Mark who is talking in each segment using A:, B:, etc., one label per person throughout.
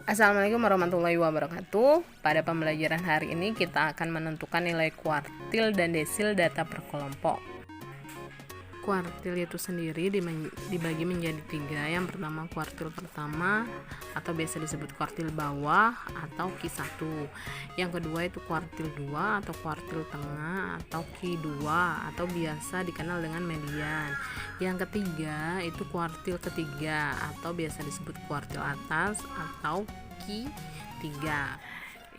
A: Assalamualaikum warahmatullahi wabarakatuh. Pada pembelajaran hari ini kita akan menentukan nilai kuartil dan desil data per kelompok. Kuartil itu sendiri dibagi menjadi 3. Yang pertama kuartil pertama atau biasa disebut kuartil bawah atau Q1. Yang kedua itu kuartil 2 atau kuartil tengah atau Q2 atau biasa dikenal dengan median. Yang ketiga itu kuartil ketiga atau biasa disebut kuartil atas atau Q3.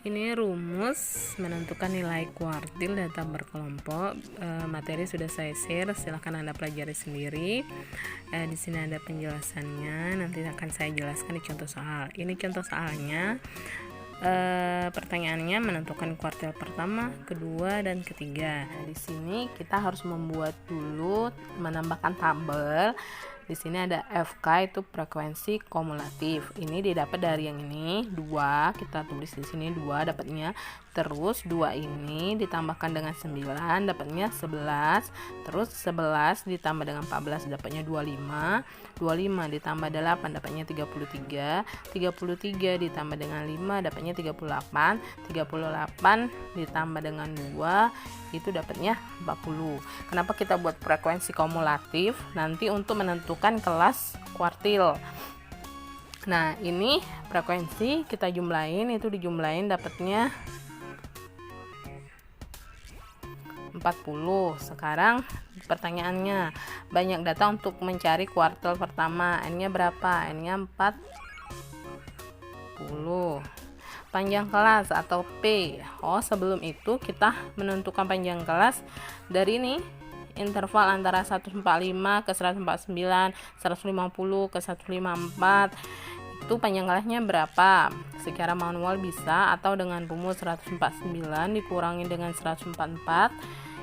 A: Ini rumus menentukan nilai kuartil data berkelompok. Materi sudah saya share, silahkan Anda pelajari sendiri. Di sini ada penjelasannya, nanti akan saya jelaskan di contoh soal. Ini contoh soalnya. Pertanyaannya menentukan kuartil pertama, kedua, dan ketiga. Di sini kita harus membuat dulu, menambahkan tabel. Di sini ada FK itu frekuensi kumulatif. Ini didapat dari yang ini 2, kita tulis di sini 2 dapatnya. Terus 2 ini ditambahkan dengan 9 dapatnya 11. Terus 11 ditambah dengan 14 dapatnya 25. 25 ditambah 8 dapatnya 33. 33 ditambah dengan 5 dapatnya 38. 38 ditambah dengan 2 itu dapatnya 40. Kenapa kita buat frekuensi kumulatif? Nanti untuk menentukan kelas kuartil. Nah, ini frekuensi kita jumlahin, itu dijumlahin dapatnya 40. Sekarang pertanyaannya, banyak data untuk mencari kuartil pertama. N-nya berapa? N-nya 40. Panjang kelas atau P. Sebelum itu kita menentukan panjang kelas dari ini, interval antara 145 ke 149, 150 ke 154. Itu panjang kelasnya berapa? Secara manual bisa, atau dengan rumus 149 dikurangi dengan 144,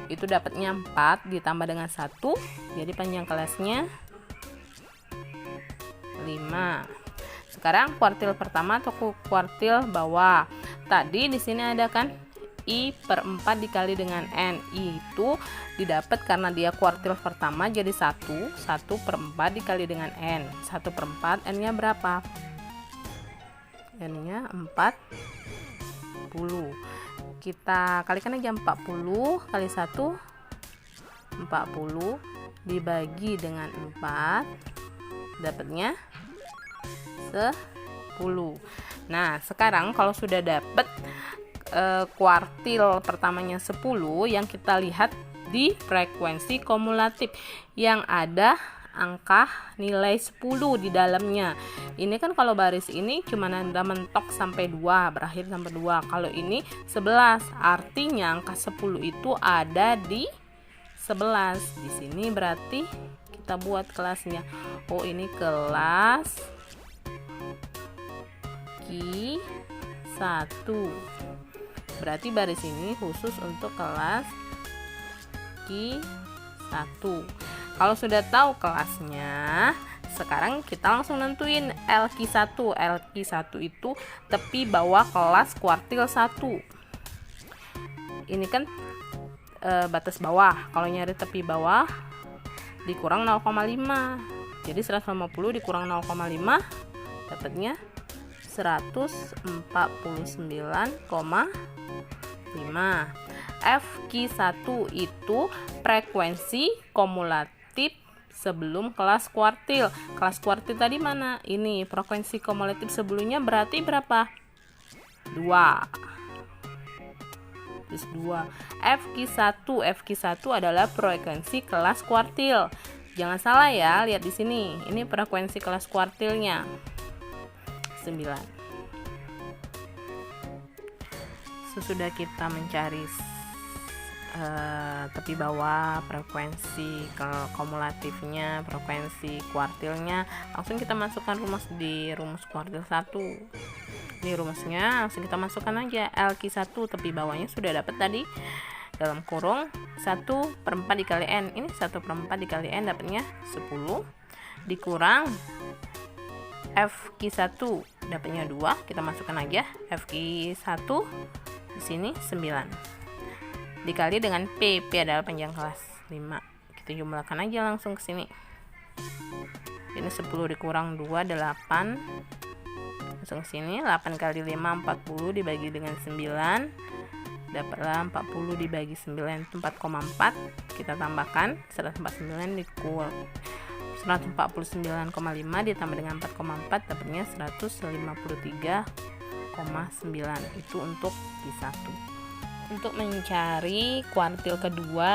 A: itu dapatnya 4 ditambah dengan 1, jadi panjang kelasnya 5. Sekarang kuartil pertama atau kuartil bawah. Tadi di sini ada kan I/4 dikali dengan N. I itu didapat karena dia kuartil pertama, jadi 1/4 dikali dengan N. 1/4, N-nya berapa? N-nya 40. Kita kalikan aja 40 kali 1, 40 dibagi dengan 4 dapatnya 10. Nah, sekarang kalau sudah dapat kuartil pertamanya 10, yang kita lihat di frekuensi kumulatif yang ada angka nilai 10 di dalamnya. Ini kan kalau baris ini cuma ada mentok sampai 2, berakhir sampai 2. Kalau ini 11, artinya angka 10 itu ada di 11. Di sini berarti kita buat kelasnya. Ini kelas Q1. Berarti baris ini khusus untuk kelas Q1. Kalau sudah tahu kelasnya, sekarang kita langsung nentuin LQ1. LQ1 itu tepi bawah kelas kuartil 1. Ini kan batas bawah. Kalau nyari tepi bawah dikurang 0,5. Jadi 150 dikurang 0,5 dapatnya 149,5. FQ1 itu frekuensi kumulatif sebelum kelas kuartil. Kelas kuartil tadi mana? Ini frekuensi kumulatif sebelumnya berarti berapa? 2. Terus 2. FQ1 adalah frekuensi kelas kuartil. Jangan salah ya, lihat di sini. Ini frekuensi kelas kuartilnya 9. Sesudah kita mencari tepi bawah, frekuensi kumulatifnya, frekuensi kuartilnya, langsung kita masukkan rumus di rumus kuartil 1. Ini rumusnya, langsung kita masukkan aja. LQ1 tepi bawahnya sudah dapat tadi, dalam kurung 1/4 dikali N. Ini 1/4 dikali N dapatnya 10 dikurang FQ1 dapatnya 2, kita masukkan aja FQ1 di sini 9 dikali dengan P adalah panjang kelas 5. Kita jumlahkan aja langsung ke sini. Ini 10 dikurang 2 8, Langsung sini 8 kali 5 40 dibagi dengan 9, dapatlah 40 dibagi 9 itu 4,4. Kita tambahkan 149 dikurangi 149,5 ditambah dengan 4,4 dapatnya 153,9. Itu untuk Q1. Untuk mencari kuartil kedua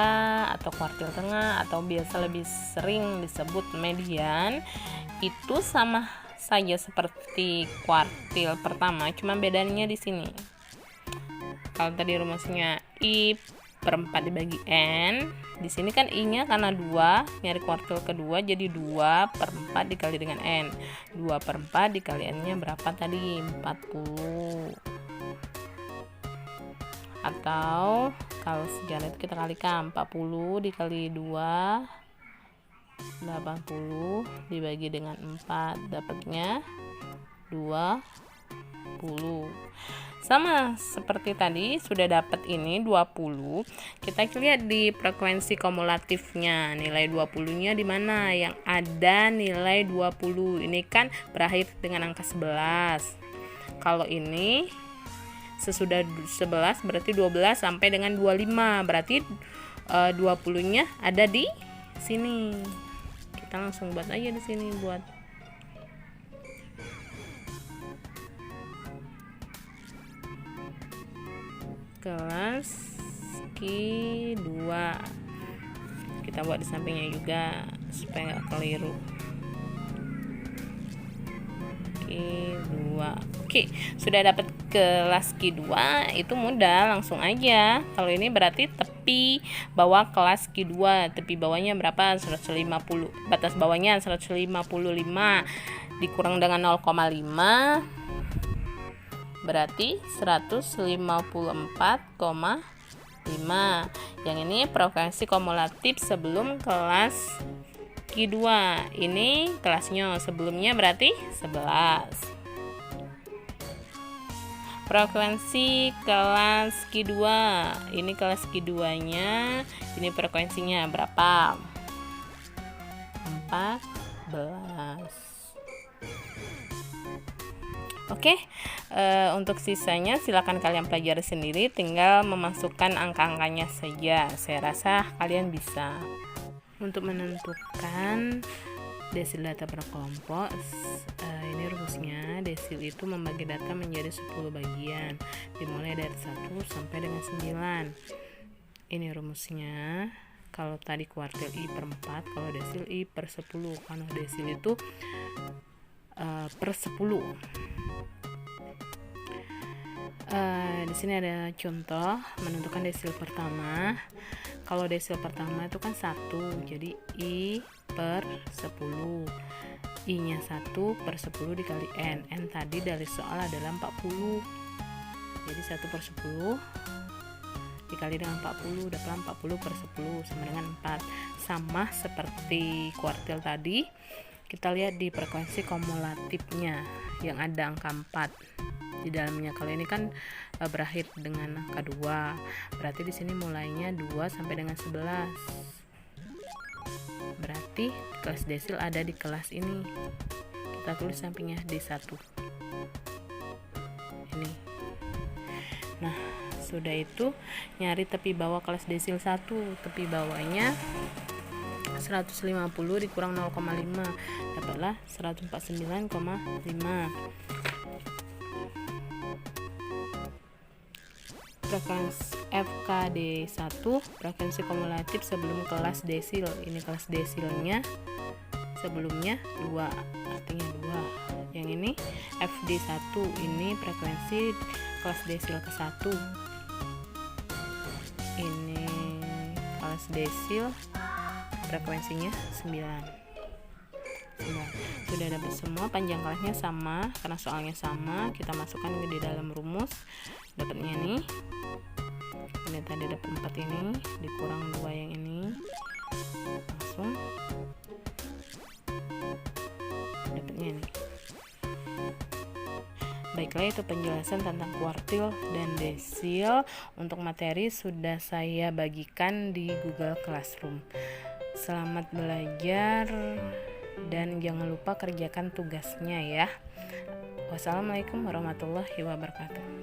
A: atau kuartil tengah atau biasa lebih sering disebut median, itu sama saja seperti kuartil pertama, cuma bedanya di sini. Kalau tadi rumusnya I per 4 dibagi N, di sini kan I-nya karena 2, nyari kuartil kedua jadi 2 per 4 dikali dengan N. 2 per 4 dikali N-nya berapa tadi? 40. Atau kalau sejarah itu kita kalikan 40 dikali 2 80 dibagi dengan 4 dapatnya 20. Sama seperti tadi sudah dapat ini 20. Kita lihat di frekuensi kumulatifnya, nilai 20-nya di mana yang ada nilai 20. Ini kan berakhir dengan angka 11. Kalau ini sesudah 11 berarti 12 sampai dengan 25, berarti 20-nya ada di sini. Kita langsung buat aja di sini, buat kelas Q2. Kita buat di sampingnya juga supaya nggak keliru. Q2. Oke, sudah dapat kelas Q2, itu mudah, langsung aja. Kalau ini berarti tepi bawah kelas Q2, tepi bawahnya berapa? 150. Batas bawahnya 155 dikurang dengan 0,5 berarti 154,5. Yang ini frekuensi kumulatif sebelum kelas Q2. Ini kelasnya sebelumnya berarti 11. Frekuensi kelas Q2. Ini kelas Q2-nya. Ini frekuensinya berapa? 14. Oke, untuk sisanya silakan kalian pelajari sendiri, tinggal memasukkan angka-angkanya saja. Saya rasa kalian bisa. Untuk menentukan desil data per kelompok, ini rumusnya. Desil itu membagi data menjadi 10 bagian, dimulai dari 1 sampai dengan 9. Ini rumusnya. Kalau tadi kuartil I per 4, kalau desil I per 10. Karena desil itu per 10. Di sini ada contoh menentukan desil pertama. Kalau desil pertama itu kan 1, jadi I per 10. I-nya 1 per 10 dikali N. N tadi dari soal adalah 40. Jadi 1 per 10 dikali dengan 40, dapat 40 per 10 sama dengan 4. Sama seperti kuartil tadi, kita lihat di frekuensi kumulatifnya yang ada angka 4 di dalamnya. Kalau ini kan berakhir dengan angka 2, berarti di sini mulainya 2 sampai dengan 11. Berarti kelas desil ada di kelas ini. Kita tulis sampingnya D1. Ini. Nah, sudah itu nyari tepi bawah kelas desil 1. Tepi bawahnya 150 dikurang 0,5, dapatlah 149,5. Frekuensi FKD1, frekuensi kumulatif sebelum kelas desil. Ini kelas desilnya sebelumnya 2, artinya 2. Yang ini FD1, ini frekuensi kelas desil ke-1. Ini kelas desil frekuensinya 9. Sudah dapat semua, panjang kelasnya sama karena soalnya sama. Kita masukkan di dalam rumus, dapatnya nih. Ini tadi dapat 4 ini dikurang 2 yang ini, langsung dapatnya ini. Baiklah, itu penjelasan tentang kuartil dan desil. Untuk materi sudah saya bagikan di Google Classroom. Selamat belajar dan jangan lupa kerjakan tugasnya ya. Wassalamualaikum warahmatullahi wabarakatuh.